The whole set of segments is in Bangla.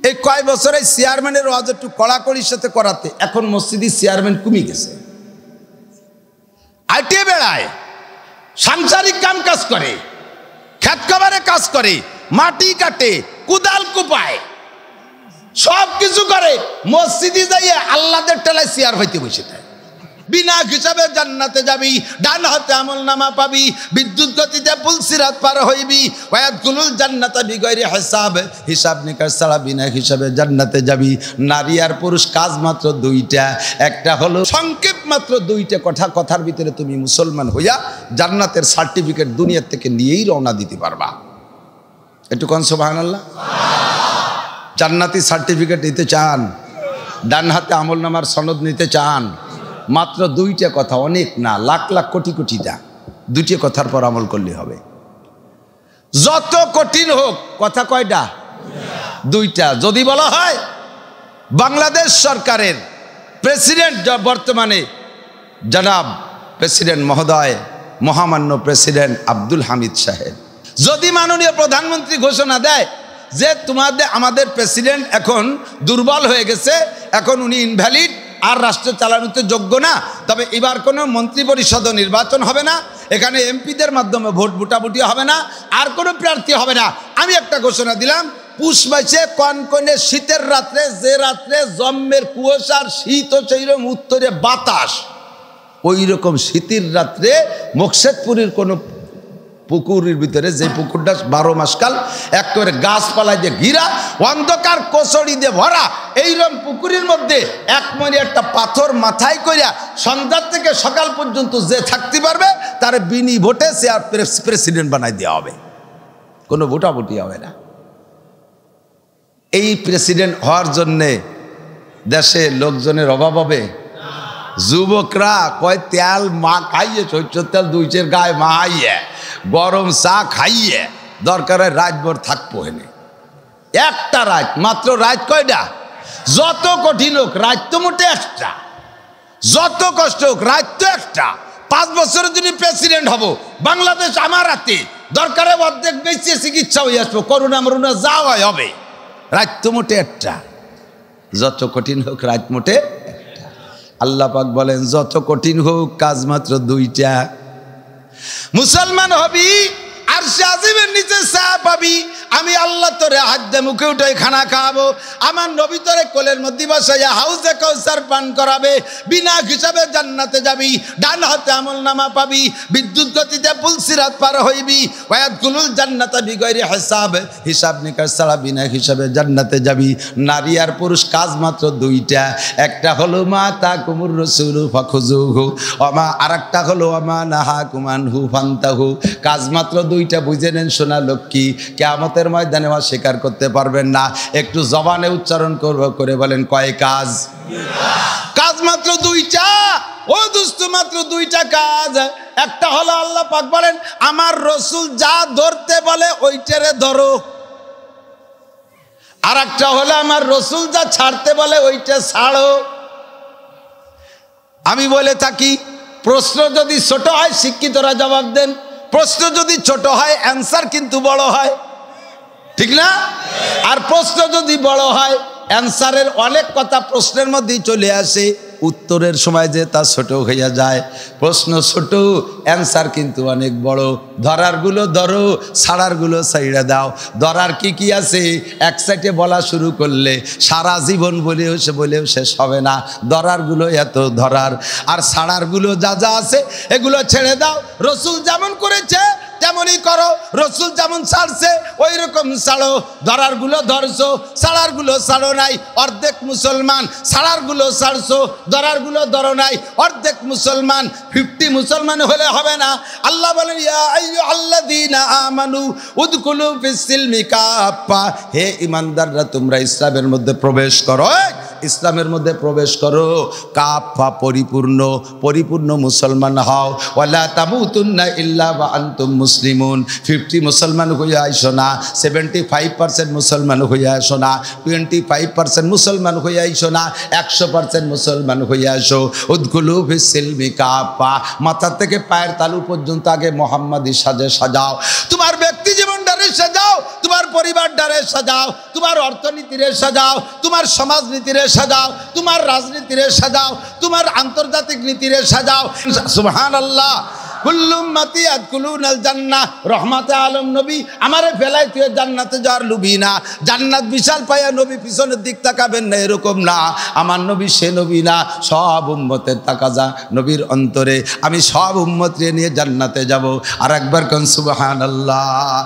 এই কয় বছরে চেয়ারম্যানের ওয়াজ একটু কড়াকড়ির সাথে করাতে এখন মসজিদের চেয়ারম্যান কমে গেছে। আইটে বেড়ায়, সাংসারিক কাম কাজ করে, খেত খাবারে কাজ করে, মাটি কাটে, কুদাল কুপায়, সব কিছু করে, মসজিদে যাইয়ে আল্লাহদের টেলায় চেয়ার হইতে বসে থাকে। বিনা হিসাবে জান্নাতে যাবি, ডান হাতে আমল নামা পাবি, বিদ্যুৎ গতিতে পুলসিরাত পার হইবি, ওয়ায়াদখুলুল জান্নাতা বিগয়রি হিসাব, হিসাব নিকাশ ছাড়া বিনা হিসাবে জান্নাতে যাবি। নারী আর পুরুষ কাজ মাত্র দুইটা, একটা হলো সংক্ষেপ মাত্র দুইটা কথা, কথার ভিতরে তুমি মুসলমান হইয়া জান্নাতের সার্টিফিকেট দুনিয়ার থেকে নিয়েই রওনা দিতে পারবা। একটু কোন সুবহানাল্লাহ। জান্নাতি সার্টিফিকেট নিতে চান, ডান হাতে আমল নামার সনদ নিতে চান, মাত্র দুইটা কথা, অনেক না, লাখ লাখ কোটি কোটিটা, দুইটা কথার পর আমল করলে হবে। যত কঠিন হোক, কথা কয়টা? দুইটা। যদি বলা হয় বাংলাদেশ সরকারের প্রেসিডেন্ট বর্তমানে জনাব প্রেসিডেন্ট মহোদয়, মহামান্য প্রেসিডেন্ট আব্দুল হামিদ সাহেব, যদি মাননীয় প্রধানমন্ত্রী ঘোষণা দেয় যে আমাদের প্রেসিডেন্ট এখন দুর্বল হয়ে গেছে, এখন উনি ইনভ্যালিড, আর রাষ্ট্র চালানোতে যোগ্য না, তবে এবার কোনো মন্ত্রী পরিষদ নির্বাচন হবে না, এখানে এমপিদের মাধ্যমে ভোট বুটাবুটি হবে না, আর কোনো প্রার্থী হবে না, আমি একটা ঘোষণা দিলাম, পুষ মাসে কনকনে শীতের রাত্রে, যে রাত্রে জম্মের কুয়াশার শীত ও সেইরকম উত্তরে বাতাস, ওই রকম শীতের রাত্রে মোকশেদপুরের কোনো পুকুরের ভিতরে, যে পুকুরটা 12 মাস কাল একেবারে গাছপালায় দিয়ে ঘিরা, অন্ধকার কোচড়ি দিয়ে ভরা, এইরকম পুকুরের মধ্যে এক মনে একটা পাথর মাথায় করিয়া সন্ধ্যা থেকে সকাল পর্যন্ত যে থাকতে পারবে তার বিনি ভোটে সে আর প্রেসিডেন্ট বানাই দেওয়া হবে, কোনো ভোটাভুটি হবে না। এই প্রেসিডেন্ট হওয়ার জন্যে দেশে লোকজনের অভাব হবে? যুবকরা কয় তেল মা খাইয়ে, সরষের তেল 2 গায়ে মাহাইয়ে, গরম চা খাইয়ে, দরকার হয় রাতভর থাকবো হেনে। একটা রাত মাত্র, রাত কয়টা? যত কঠিন হোক রাত তো মোটে একটা, যত কষ্ট হোক রাত তো একটা। 5 বছরের যদি প্রেসিডেন্ট হব, বাংলাদেশ আমার হাতে, দরকারে অর্ধেক বেঁচে চিকিৎসা হয়ে আসবো, করোনা মরুনা যা হয় হবে, রাত তো মোটে একটা। যত কঠিন হোক রাত মোটে একটা। আল্লাহ পাক বলেন যত কঠিন হোক কাজ মাত্র দুইটা। মুসলমান হবি, আরশে আজিমের নিচে চা পাবি, আমি আল্লাহ তোরে হাতে মুখে উঠে খানা খাওয়াবো, আমার নবী তোরে কোলের মধ্যে বসাইয়া হাউজে কাউসার পান করাবে, বিনা হিসাবে জান্নাতে যাবি, ডান হাতে আমল নামা পাবি, বিদ্যুৎ গতিতে পুলসিরাত পার হইবি, ওয়ায়াদখুলুল জান্নাতা বিগয়রি হিসাব, হিসাব নিকাশ ছাড়া বিনা হিসাবে জান্নাতে যাবি। নারী আর পুরুষ কাজ মাত্র দুইটা, একটা হলো মা তাকুমুর রাসূলু ফাখুযুহু, ওমা, আরেকটা হলো ওমা নাহাকুম আনহু ফান্তাহু। কাজ মাত্র দুইটা, বুঝে নেন সোনা লক্ষ্মী, কিয়ামতের ময়দানে স্বীকার করতে পারবেন না। একটু জবানে উচ্চারণ করে বলেন, কয় কাজ? কাজ মাত্র দুইটা। ও দোস্ত, মাত্র দুইটা কাজ। একটা হলো আল্লাহ পাক বলেন আমার রসুল যা ধরতে বলে ওইটারে ধরো, আর একটা হলো আমার রসুল যা ছাড়তে বলে ওইটা ছাড়ো। আমি বলে থাকি, প্রশ্ন যদি ছোট হয় শিক্ষিতরা জবাব দেন, প্রশ্ন যদি ছোট হয় অ্যান্সার কিন্তু বড় হয়, ঠিক না? আর প্রশ্ন যদি বড় হয় অ্যান্সারের অনেক কথা প্রশ্নের মধ্যেই চলে আসে, উত্তরের সময় যে তা ছোট হইয়া যায়। প্রশ্ন ছোট, অ্যান্সার কিন্তু অনেক বড়। ধরারগুলো ধরো, ছাড়ারগুলো ছাইড়া দাও। ধরার কি কি আছে এক সাইডে বলা শুরু করলে সারা জীবন বলেও শেষ হবে না। ধরারগুলো এত ধরার, আর ছাড়ারগুলো যা যা আছে এগুলো ছেড়ে দাও। রসুল যেমন করেছে তেমনই করো, রসুল যেমন ছাড়ছে ওই রকম ছাড়ো। ধরারগুলো ধরছো, ছাড়ারগুলো ছাড়ো নাই, অর্ধেক মুসলমান। ছাড়ারগুলো ছাড়ছো, ধরারগুলো ধরো নাই, অর্ধেক মুসলমান। 50 মুসলমান হলে হবে না। আল্লাহ বলেন ইয়া আইয়ুহাল্লাযীনা আমানু উদখুলু ফিস-সিলমি কাফা, হে ঈমানদাররা তোমরা ইসলামের মধ্যে প্রবেশ করো, ইসলামের মধ্যে প্রবেশ করো। কাফা, পরিপূর্ণ মুসলমান হও। ওয়ালা তামুতুন্না ইল্লা ওয়া আনতুম মুসলিমুন। 50 মুসলমান হইয়া আইসো না, 75% মুসলমান হইয়া আসো না, 25% মুসলমান হইয়া আইসো না, 100% মুসলমান হইয়া আসো। উদখুলু ফিস-সিলমি কাফা, মাথা থেকে পায়ের তালু পর্যন্ত আগে মোহাম্মদী সাজে সাজাও। তোমার ব্যক্তি জীবনটারে সাজাও, তোমার পরিবারটারে সাজাও, তোমার অর্থনীতিরে সাজাও, তোমার সমাজনীতিরে সাজাও, তোমার রাজনীতিরে সাজাও, তোমার আন্তর্জাতিক নীতিরে সাজাও। সুবহানাল্লাহ। কুল্লু উম্মতি ইয়াদখুলুনাল জান্নাহ। রহমাতে আলম নবী আমারে ফেলাই তুই জান্নাতে যাওয়ার লুবি না। জান্নাত বিশাল পায়া নবী পিছনের দিক তাকাবেন না, এরকম না। আমার নবী সে নবী না, সব উম্মতের তাকাজা নবীর অন্তরে। আমি সব উম্মতরে নিয়ে জান্নাতে যাব। আর একবার কোন সুবহানাল্লাহ।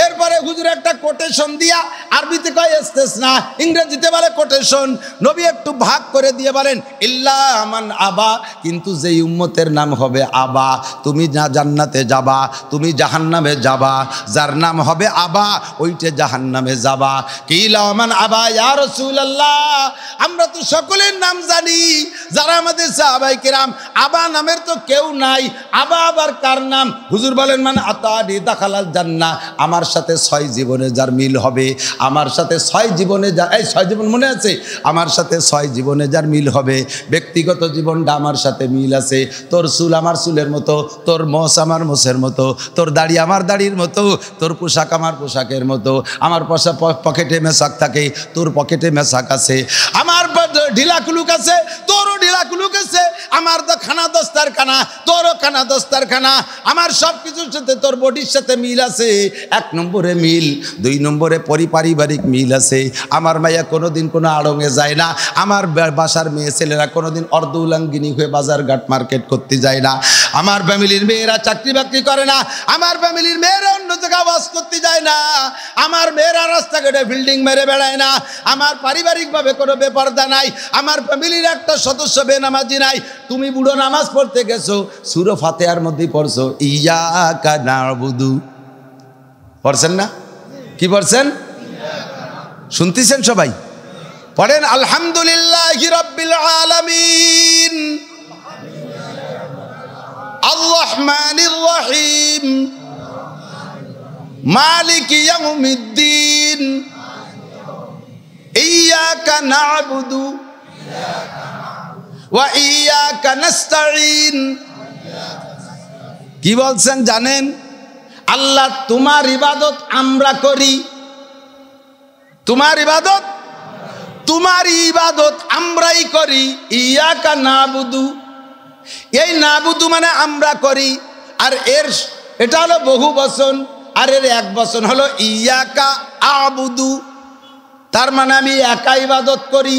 এরপরে হুজুর একটা কোটেশন দিয়া, আরবিতে কয় ইস্তেসনা, ইংরেজিতে বলে কোটেশন। নবী একটু ভাগ করে দিয়ে বলেন ইল্লা মান আবা, কিন্তু যেই উম্মতের নাম হবে আবা, তুমি না জান্নাতে যাবা, তুমি জাহান্নামে যাবা। যার নাম হবে আবা ওইটা জাহান্নামে যাবা। কিলা মান আবা ইয়া রাসূলুল্লাহ, আমরা তো সকলের নাম জানি, যারা আমাদের সাহাবায়ে কিরাম, আবা নামের তো কেউ নাই। আবা আবার কার নাম? হুজুর বলেন মান আতানি দাখালাল জান্নাহ, আমার সাথে 6 জীবনে যার মিল হবে, আমার সাথে 6 জীবনে যার, এই 6 জীবন মনে আছে? আমার সাথে 6 জীবনে যার মিল হবে। ব্যক্তিগত জীবনটা আমার সাথে মিল আছে। তোর চুল আমার চুলের মতো, তোর মোষ আমার মোষের মতো, তোর দাড়ি আমার দাড়ির মতো, তোর পোশাক আমার পোশাকের মতো। আমার পকেটে মেশাক থাকে, তোর পকেটে মেশাক আছে। আমার ঢিলা কুলুক আছে, তোরও ঢিলা কুলুক আছে। আমার তো খানা দস্তার খানা, তোরও খানা দস্তার খানা। আমার সব কিছুর সাথে তোর বডির সাথে মিল আছে। 1 নম্বরে মিল, 2 নম্বরে পারিবারিক মিল আছে। আমার মাইয়া কোনোদিন কোনো আড়ঙে যায় না, আমার বাসার মেয়ে ছেলেরা কোনোদিন অর্ধ উলাঙ্গিনী হয়ে বাজার ঘাট মার্কেট করতে যায় না, আমার ফ্যামিলির মেয়েরা চাকরি বাকরি করে না, আমার ফ্যামিলির মেয়েরা অন্য জায়গায় বাস করতে যায় না, আমার মেয়েরা রাস্তাঘাটে বিল্ডিং মেরে বেড়ায় না, আমার পারিবারিকভাবে কোনো বেপরদা নাই, আমার ফ্যামিলির একটা সদস্য বেনামাজি নাই। তুমি বুড়ো নামাজ পড়তে গেছো, সূরা ফাতিহার মধ্যে পড়ছো ইয়াকা না'বুদু, পড়ছেন না? কি পড়ছেন? শুনতেছেন সবাই? পড়েন আলহামদুলিল্লাহি রাব্বিল আলামিন আর রহমানির রহিম মালিকি ইয়াউমিদ্দিন ইয়াকা না'বুদু ওয়া ইয়াকা নাস্তাঈন। কি বলছেন জানেন? আল্লাহ তোমার ইবাদত আমরা করি, তোমার ইবাদত আমরাই করি। ইয়াকা না'বুদু, এই না'বুদু মানে আমরা করি। আর এটা হলো বহু বচন, আর এর এক বচন হলো ইয়াকা আ'বুদু, তার মানে আমি একা ইবাদত করি।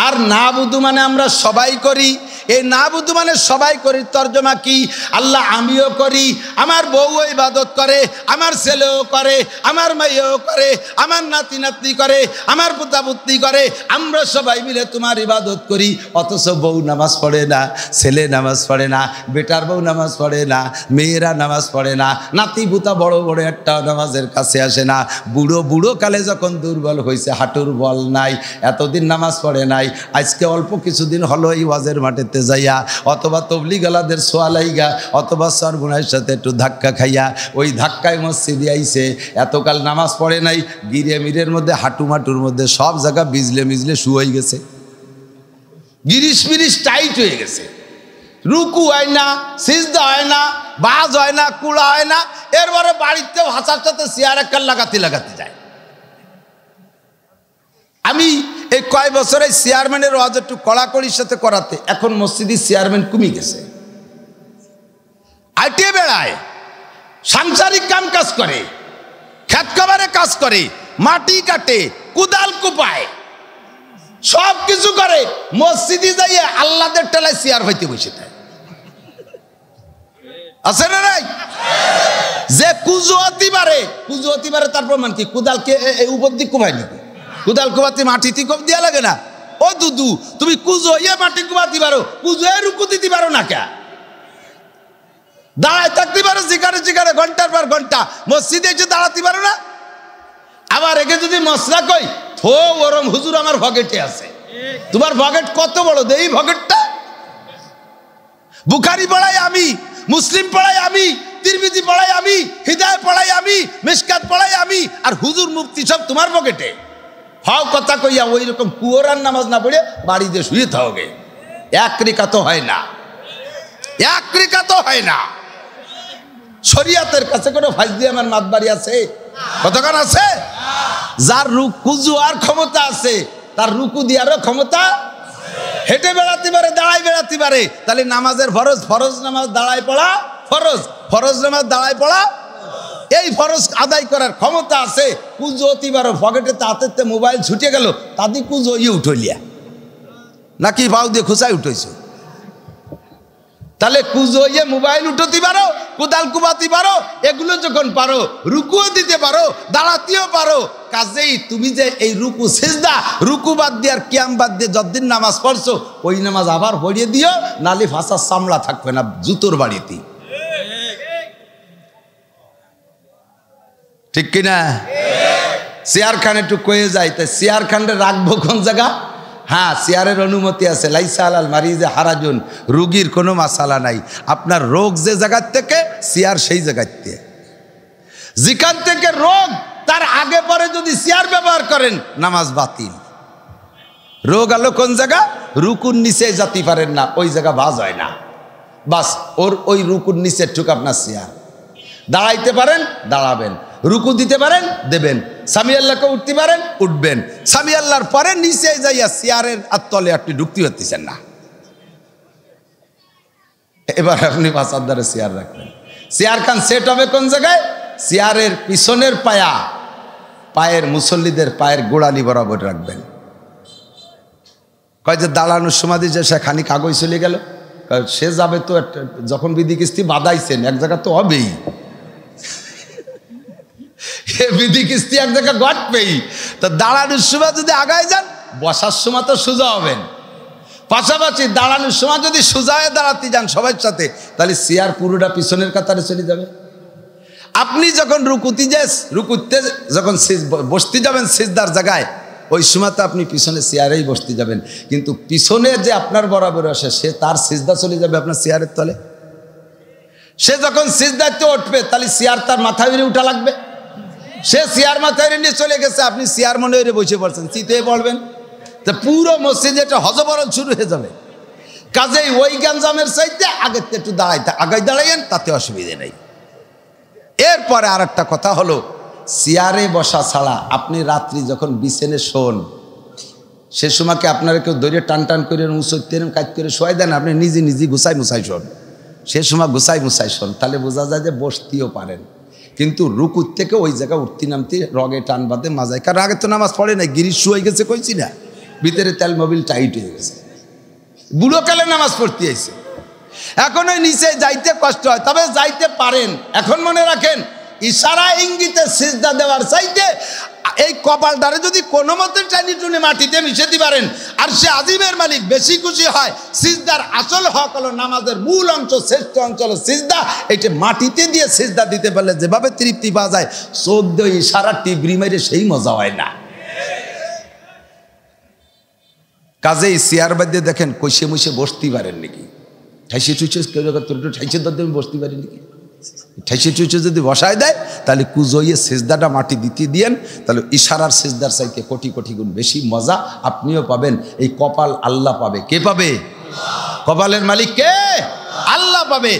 আর না'বুদু মানে আমরা সবাই করি। এই না'বুদু মানে সবাই করি তর্জমা কি? আল্লাহ আমিও করি, আমার বউও ইবাদত করে, আমার ছেলেও করে, আমার মেয়েও করে, আমার নাতি নাতনি করে, আমার পুতা পুত্রী করে, আমরা সবাই মিলে তোমার ইবাদত করি। অথচ বউ নামাজ পড়ে না, ছেলে নামাজ পড়ে না, বেটার বউ নামাজ পড়ে না, মেয়েরা নামাজ পড়ে না, নাতি পুতা বড় বড় একটা নামাজের কাছে আসে না। বুড়ো কালে যখন দুর্বল হয়েছে, হাঁটুর বল নাই, এতদিন নামাজ পড়ে নাই, আজকে অল্প কিছুদিন হলো এই ওয়াজের মাঠেতে যাইয়া অথবা তবলিগালাদের সোয়ালাইগা অথবা সরগুনার সাথে একটু ধাক্কা খাইয়া ওই ধাক্কায় মসজিদে আইছে। এতকাল নামাজ পড়ে নাই, গিরে মিরের মধ্যে হাঁটু মাটুর মধ্যে সব জায়গা ভিজলে শুয়ে গেছে, গিরিশ মিরিশ টাইট হয়ে গেছে, রুকু হয় না, সিজদা হয় না, বাজ হয় না, কুড়া হয় না। এরপরে বাড়িতেও হাসার সাথে চেয়ার একটা লাগাতে যায়। আমি এই কয় বছরে চেয়ারম্যানের ওয়াজ একটু কড়াকড়ির সাথে করাতে, এখন মসজিদের চেয়ারম্যান কমে গেছে, আইটে বেড়ায়, সাংসারিক কাম কাজ করে, খেত খাবারে কাজ করে, মাটি কাটে, কুদাল কুপায়, সব কিছু করে, মসজিদে যাইয়ে আল্লাহদের টেলায় চেয়ার হইতে বসে থাকে। আছে না নাই? যে কুজো হতে পারে তার প্রমাণ কি? কুদালকে উপর দিক কুপায় নাকি? কুদাল কুবাতে মাটিতে কোপ দিয়া লাগে না? ও দুদু, তুমি কুজো মাটি কুবাতে পারো, কুজো রুকু দিতে পারো না কে? দাঁড়ায় থাকতে পারো যেখানে ঘন্টার পর ঘন্টা, মসজিদে এসে দাঁড়াতে পারো না? আবার একে যদি মশলা কই, থো ওরম হুজুর আমার ভগেটে আছে। তোমার ভগেট কত বড়? দেই ভগেটটা। বুখারি পড়াই আমি, মুসলিম পড়াই আমি, তিরমিজি পড়াই আমি, হিদায়াত পড়াই আমি, মিশকাত পড়াই আমি, আর হুজুর মুফতি সব তোমার পকেটে। হাও কথা কইয়া ওই রকম কুয়োরার নামাজ না পড়ে বাড়িতে শুয়ে থাকবে। এক রিকাত হয় না। শরিয়াতের কাছে কোনো ফাজলি আমার মাতবাড়ি আছে? কতক্ষণ আছে? যার কুজু আর ক্ষমতা আছে তার রুকু দিয়ারও ক্ষমতা, হেঁটে বেড়াতে পারে, দাঁড়ায় বেড়াতে পারে। তাহলে নামাজের ফরজ, ফরজ নামাজ দাঁড়ায় পড়া ফরজ, ফরজ নামাজ দাঁড়ায় পড়া, এই ফরজ আদায় করার ক্ষমতা আছে। কুজো অতি পারো, পকেটে তাতে মোবাইল ছুটে গেল, তাদের কুজো ইয়ে উঠলিয়া নাকি বাউ দিয়ে খুঁচাই উঠেছো। তাহলে কুজো ইয়ে মোবাইল উঠতে পারো, কোদাল কুবাতে পারো, এগুলো যখন পারো রুকুও দিতে পারো, দাঁড়াতেও পারো। কাজেই তুমি যে এই রুকু সিজদা, রুকু বাদ দিয়ে আর কিয়াম বাদ দিয়ে যতদিন নামাজ পড়ছো ওই নামাজ আবার পড়িয়ে দিও, নালি ভাষার চামড়া থাকবে না জুতোর বাড়িতে। ঠিক কিনা? চেয়ার খান একটু কয়ে যায়, তাই চেয়ার খানটা রাখবো কোন জায়গা? হ্যাঁ, চেয়ারের অনুমতি আছে। লাইসা আলাল মারিজে হারাজুন, রুগীর কোনো মাসালা নাই। আপনার রোগ যে জায়গার থেকে, চেয়ার সেই জায়গার থেকে। যেখান থেকে রোগ তার আগে পরে যদি চেয়ার ব্যবহার করেন নামাজ বাতিল। রোগ আলো কোন জায়গা? রুকুর নিচে যেতে পারেন না, ওই জায়গা বাজ হয় না। বাস ওই রুকুর নিচের টুক আপনার চেয়ার। দাঁড়াইতে পারেন, দাঁড়াবেন। রুকু দিতে পারেন, দেবেন। সামি আল্লাহকে উঠতে পারেন, উঠবেন। সামি আল্লাহর পরে নিচে যাইয়া চেয়ারের তলে আপনি ঢুকতে পারতেছেন না। এবার আপনি পাশার দ্বারা চেয়ার রাখবেন। চেয়ার খান সেট হবে কোন জায়গায়? চেয়ারের পিছনের পায়ের মুসল্লিদের পায়ের গোড়ালি বরাবর রাখবেন। কয় যে দাঁড়ানোর সময় যে সে খানিক আগে চলে গেল, সে যাবে তো যখন বিধি কিস্তি বাঁধাইছেন এক জায়গা তো হবেই, বিধি কিস্তি এক জায়গা ঘটবেই। তো দাঁড়ানোর সময় যদি আগায় যান, বসার সময় তো সোজা হবেন। পাশাপাশি দাঁড়ানোর সময় যদি সোজা হয়ে দাঁড়াতে যান সবার সাথে, তাহলে চেয়ার পুরোটা পিছনের কাতারে চলে যাবে। আপনি যখন রুকুতে যখন বসতে যাবেন সিজদার জায়গায়, ওই সময় তো আপনি পিছনে চেয়ারেই বসতে যাবেন। কিন্তু পিছনে যে আপনার বরাবর আসে, সে তার সিজদা চলে যাবে আপনার চেয়ারের তলে। সে যখন সিজদাতে উঠবে, তাহলে চেয়ার তার মাথায় উঠা লাগবে। সে চেয়ার মাথায় নিয়ে চলে গেছে, আপনি চেয়ার মনে হয়ে বসে পড়ছেন, চিতে পড়বেন, তো পুরো মসজিদে একটা হজবরল শুরু হয়ে যাবে। কাজেই ওই গ্যাঞ্জামের চাইতে আগের একটু আগায় দাঁড়াইয়েন, তাতে অসুবিধে নেই। এরপরে আর একটা কথা হলো, চেয়ারে বসা ছাড়া আপনি রাত্রি যখন বিছানে শোন, সে সময়কে আপনারা কেউ দৈরে টান টান করে মুসতেন কাজ করে শোয়াই দেন, আপনি নিজে নিজে গুছাই মুছাই শোন। সে সময় গুছাই মুছাই শোন, তাহলে বোঝা যায় যে বসতেও পারেন। কিন্তু রুকুর থেকে ওই জায়গায় উঠতে নামতে রগে টান বাঁধে মাজায়। কারণ আগে তো নামাজ পড়ে নাই, গিরিশ শুয়ে গেছে, কইছি না, ভিতরে তেল মোবিল টাইট হয়ে গেছে, বুড়ো কালে নামাজ পড়তে আইছে। এখন ওই নিচে যাইতে কষ্ট হয়, তবে যাইতে পারেন। এখন মনে রাখেন, ইশারা ইঙ্গিতে সিজদা দেওয়ার চাইতে এই কপালটারে যদি কোনো মতে টানি টুনে মাটিতে মিশে দিতে পারেন, আর সে আজিমের মালিক বেশি খুশি হয়। সিজদার আসল হক হলো নামাজের মূল অংশ, শ্রেষ্ঠ অঞ্চল সিজদা। এটা মাটিতে দিয়ে সিজদা দিতে পারলে যেভাবে তৃপ্তি পাওয়া যায়, 14 ইশারা টিবরি মেরে সেই মজা হয় না। কাজেই চেয়ার বাদ্যে দেখেন কইসে মুইসে বসতে পারেন নাকি, ঠাইসে চুইছে ঠাইসে দরদে বসতে পারি নাকি। ঠাইসে চুইছে যদি বসায় দেয়, তাহলে কুজইয়ে সিজদাটা মাটি দিতে দিয়েন, তাহলে ইশারার সিজদার চাইতে কোটি কোটি গুণ বেশি মজা আপনিও পাবেন। এই কপাল আল্লাহ পাবে। কে পাবে? কপালের মালিক কে? আল্লাহ পাবে।